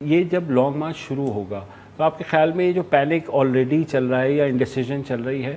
ये जब लॉन्ग मार्च शुरू होगा तो आपके ख्याल में ये जो पैनिक ऑलरेडी चल रहा है या इंडिसीजन चल रही है,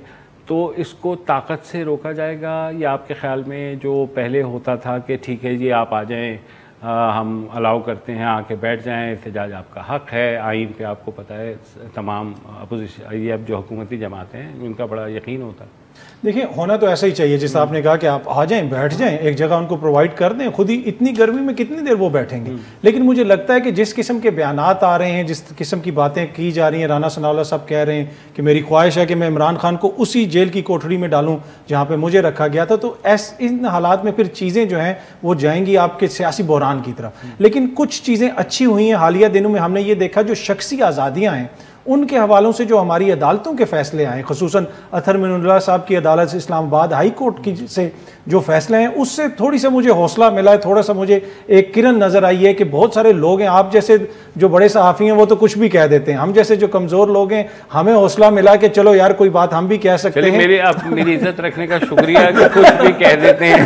तो इसको ताकत से रोका जाएगा, या आपके ख्याल में जो पहले होता था कि ठीक है जी आप आ जाएं, हम अलाउ करते हैं, आके बैठ जाएं, एहतजाज आपका हक़ है, आइन पे आपको पता है तमाम अपोजिशन ये अब जो हुकूमती जमातें हैं उनका बड़ा यकीन होता है। देखिए, होना तो ऐसा ही चाहिए जैसा आपने कहा कि आप आ जाएं, बैठ जाएं, एक जगह उनको प्रोवाइड कर दें। खुद ही इतनी गर्मी में कितनी देर वो बैठेंगे। लेकिन मुझे लगता है कि जिस किस्म के बयानात आ रहे हैं, जिस किस्म की बातें की जा रही हैं, राना सनाउल्लाह साहब कह रहे हैं कि मेरी ख्वाहिश है कि मैं इमरान खान को उसी जेल की कोठरी में डालूं जहां पे मुझे रखा गया था, तो इन हालात में फिर चीज़ें जो हैं वो जाएंगी आपके सियासी बहरान की तरफ। लेकिन कुछ चीज़ें अच्छी हुई हैं हालिया दिनों में। हमने ये देखा जो शख्सी आज़ादियाँ हैं उनके हवालों से जो हमारी अदालतों के फैसले आए, खुसूसन अतहर मिनुल्लाह साहब की अदालत इस्लामाबाद हाई कोर्ट की से जो फैसले हैं, उससे थोड़ी सा मुझे हौसला मिला है, थोड़ा सा मुझे एक किरण नज़र आई है कि बहुत सारे लोग हैं, आप जैसे जो बड़े सहाफ़ी हैं वो तो कुछ भी कह देते हैं, हम जैसे जो कमज़ोर लोग हैं हमें हौसला मिला कि चलो यार कोई बात हम भी कह सकते हैं। मेरी इज्जत रखने का शुक्रिया कि कुछ भी कह देते हैं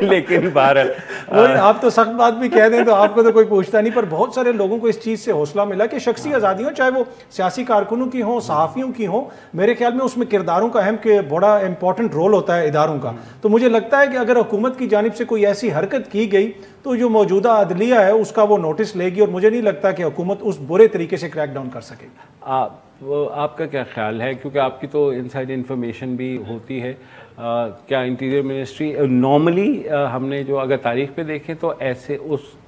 लेकिन बहरहाल आप तो सख्त बात भी कह दें तो आपको तो कोई पूछता नहीं, पर बहुत सारे लोगों को इस चीज़ से हौसला मिला कि शख्सी आज़ादियों, चाहे वो सियासी कारकुनों की हो, सहाफ़ियों की हो, मेरे ख्याल में उसमें किरदारों का अहम के बड़ा इंपॉर्टेंट रोल होता है इदारों का। तो मुझे लगता है कि अगर हुकूमत की जानिब से कोई ऐसी हरकत की गई तो जो मौजूदा अदलिया है उसका वो नोटिस लेगी, और मुझे नहीं लगता कि हुकूमत उस बुरे तरीके से क्रैक डाउन कर सकेगी। आपका क्या ख्याल है, क्योंकि आपकी तो इनसाइड इन्फॉर्मेशन भी होती है, क्या इंटीरियर मिनिस्ट्री नॉर्मली हमने जो अगर तारीख पे देखें तो ऐसे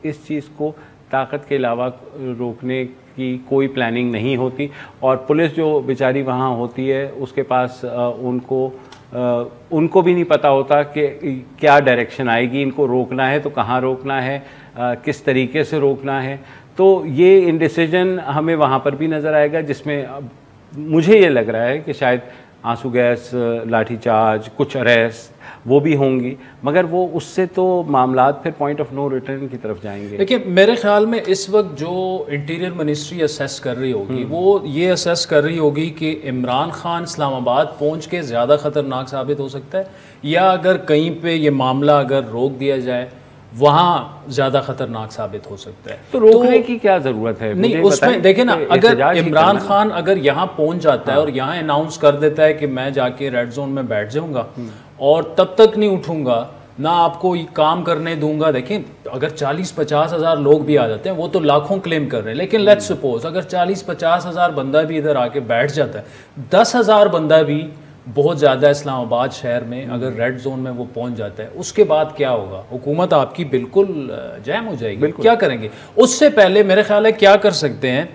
इस चीज़ को ताकत के अलावा रोकने की कोई प्लानिंग नहीं होती, और पुलिस जो बेचारी वहाँ होती है उसके पास उनको भी नहीं पता होता कि क्या डायरेक्शन आएगी, इनको रोकना है तो कहाँ रोकना है, किस तरीके से रोकना है। तो ये इंडिसीजन हमें वहाँ पर भी नज़र आएगा, जिसमें मुझे ये लग रहा है कि शायद आंसू गैस, लाठीचार्ज, कुछ अरेस्ट वो भी होंगी, मगर वो उससे तो मामलात फिर पॉइंट ऑफ नो रिटर्न की तरफ जाएंगे। देखिए, मेरे ख्याल में इस वक्त जो इंटीरियर मिनिस्ट्री असेस कर रही होगी वो ये असेस कर रही होगी कि इमरान खान इस्लामाबाद पहुंच के ज़्यादा ख़तरनाक साबित हो सकता है, या अगर कहीं पे ये मामला अगर रोक दिया जाए वहाँ ज़्यादा खतरनाक साबित हो सकता है। तो रोकने की क्या ज़रूरत है? नहीं, उसमें देखे ना, अगर इमरान खान अगर यहाँ पहुँच जाता है और यहाँ अनाउंस कर देता है कि मैं जाके रेड जोन में बैठ जाऊँगा और तब तक नहीं उठूँगा, ना आपको ये काम करने दूंगा। देखिए, अगर 40-50 हज़ार लोग भी आ जाते हैं, वो तो लाखों क्लेम कर रहे हैं, लेकिन लेट्स सपोज अगर 40-50 हज़ार बंदा भी इधर आके बैठ जाता है, 10,000 बंदा भी बहुत ज़्यादा इस्लामाबाद शहर में अगर रेड जोन में वो पहुंच जाता है, उसके बाद क्या होगा? हुकूमत आपकी बिल्कुल जैम हो जाएगी। क्या करेंगे? उससे पहले मेरे ख्याल है क्या कर सकते हैं,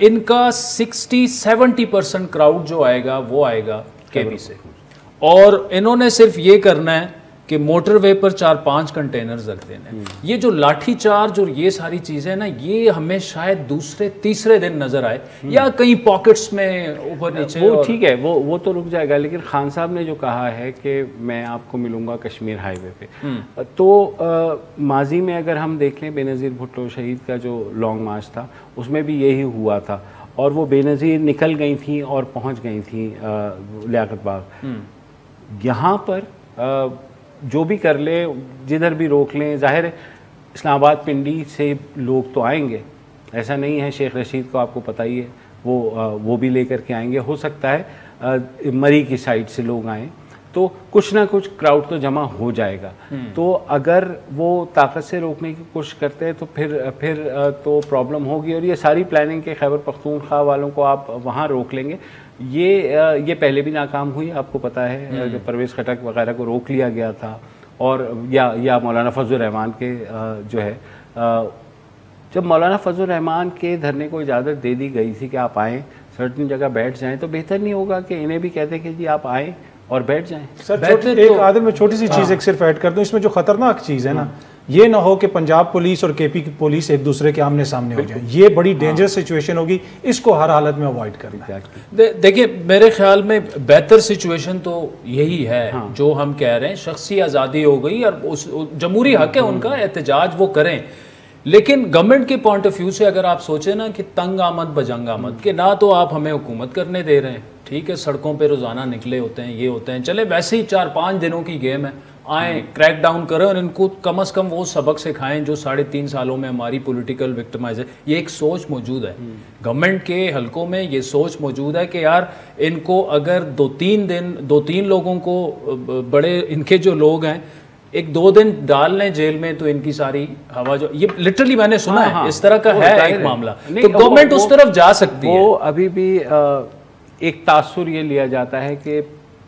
इनका 60-70% क्राउड जो आएगा वो आएगा केपी से, और इन्होंने सिर्फ ये करना है कि मोटरवे पर 4-5 कंटेनर्स रख देने। ये जो लाठी चार्ज और ये सारी चीज़ें ना, ये हमें शायद दूसरे-तीसरे दिन नज़र आए, या कहीं पॉकेट्स में ऊपर नीचे। वो ठीक है, वो तो रुक जाएगा, लेकिन खान साहब ने जो कहा है कि मैं आपको मिलूंगा कश्मीर हाईवे पे, तो माजी में अगर हम देख लें बेनज़ीर भुट्टो शहीद का जो लॉन्ग मार्च था उसमें भी यही हुआ था, और वो बेनज़ीर निकल गई थी और पहुँच गई थी लियाकत बाग। यहाँ पर जो भी कर ले, जिधर भी रोक लें, जाहिर है इस्लामाबाद पिंडी से लोग तो आएंगे, ऐसा नहीं है। शेख रशीद को आपको पता ही है, वो भी लेकर के आएंगे। हो सकता है मरी की साइड से लोग आएँ, तो कुछ ना कुछ क्राउड तो जमा हो जाएगा। तो अगर वो ताकत से रोकने की कोशिश करते हैं तो फिर तो प्रॉब्लम होगी, और ये सारी प्लानिंग के खैबर पख्तूनख्वा वालों को आप वहाँ रोक लेंगे, ये पहले भी नाकाम हुई, आपको पता है। परवेज़ खटक वगैरह को रोक लिया गया था, और या मौलाना फजल रहमान के जो है, जब मौलाना फजल रहमान के धरने को इजाज़त दे दी गई थी कि आप आएँ, सर्टन जगह बैठ जाएं, तो बेहतर नहीं होगा कि इन्हें भी कहते कि जी आप आएँ और बैठ जाएं? सर, एक आदम में छोटी सी चीज़ एक सिर्फ ऐड कर दूं, इसमें जो खतरनाक चीज़ है ना, ये ना हो कि पंजाब पुलिस और केपी की पुलिस एक दूसरे के आमने सामने हो जाए, ये बड़ी डेंजरस सिचुएशन होगी, इसको हर हालत में अवॉइड करना। देखिए, मेरे ख्याल में बेहतर सिचुएशन तो यही है जो हम कह रहे हैं, शख्सी आज़ादी हो गई और उस जमहूरी हक है उनका, एहतजाज वो करें। लेकिन गवर्नमेंट के पॉइंट ऑफ व्यू से अगर आप सोचें ना कि तंग आमद बजंग आमद, कि ना तो आप हमें हुकूमत करने दे रहे हैं, ठीक है, सड़कों पे रोज़ाना निकले होते हैं, ये होते हैं, चले वैसे ही 4-5 दिनों की गेम है, आए, क्रैक डाउन करें और इनको कम से कम वो सबक सिखाएं जो 3.5 सालों में हमारी पॉलिटिकल विक्टिमाइजेशन, ये एक सोच मौजूद है गवर्नमेंट के हलकों में, ये सोच मौजूद है कि यार इनको अगर 2-3 लोगों को, बड़े इनके जो लोग हैं, 1-2 दिन डाल लें जेल में तो इनकी सारी हवा, जो ये लिटरली मैंने सुना है इस तरह का है एक मामला, तो गवर्नमेंट उस तरफ जा सकती है। वो अभी भी एक तासुर ये लिया जाता है कि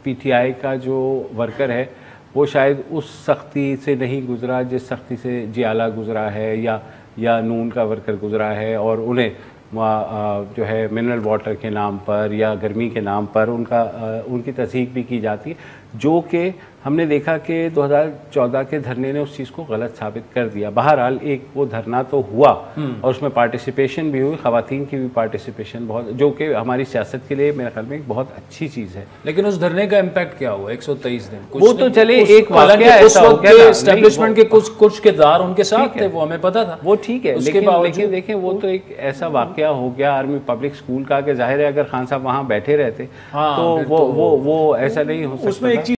पीटीआई का जो वर्कर है वो शायद उस सख्ती से नहीं गुजरा जिस सख्ती से जियाला गुजरा है या नून का वर्कर गुजरा है, और उन्हें जो है मिनरल वाटर के नाम पर या गर्मी के नाम पर उनकी तस्दीक भी की जाती है, जो कि हमने देखा कि 2014 के धरने ने उस चीज़ को गलत साबित कर दिया। बहरहाल एक वो धरना तो हुआ और उसमें पार्टिसिपेशन भी हुई, ख़वातीन की भी पार्टिसिपेशन बहुत, जो कि हमारी सियासत के लिए मेरे ख्याल में एक बहुत अच्छी चीज़ है। लेकिन उस धरने का इम्पैक्ट क्या हुआ 123 दिन? वो तो चले एक वाक़या ऐसा हो गया, एस्टेब्लिशमेंट के कुछ किरदार उनके साथ थे, वो हमें पता था, वो ठीक है, लेकिन देखें वो तो एक ऐसा वाक़या हो गया आर्मी पब्लिक स्कूल का कि जाहिर है अगर खान साहब वहाँ बैठे रहते तो वो ऐसा नहीं हो सकता। उसमें एक